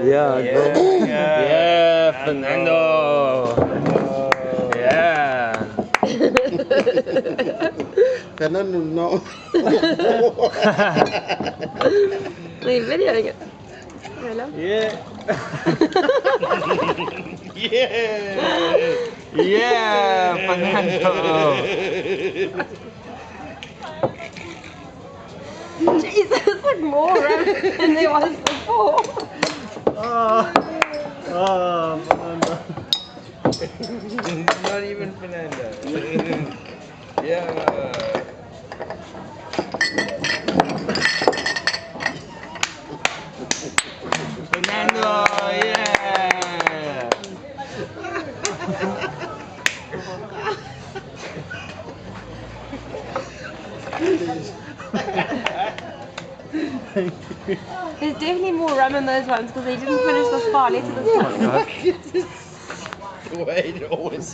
Yeah, yeah, Fernando. Yeah. Fernando, no. Are you videoing it? Hello? Yeah. Yeah. Yeah, Fernando. Jesus, it's like more ramen than there was before. Oh, Fernando. Not even Fernando. Yeah. Fernando, yeah. There's definitely more rum in those ones because they didn't finish the spar. Let's this one. The way it always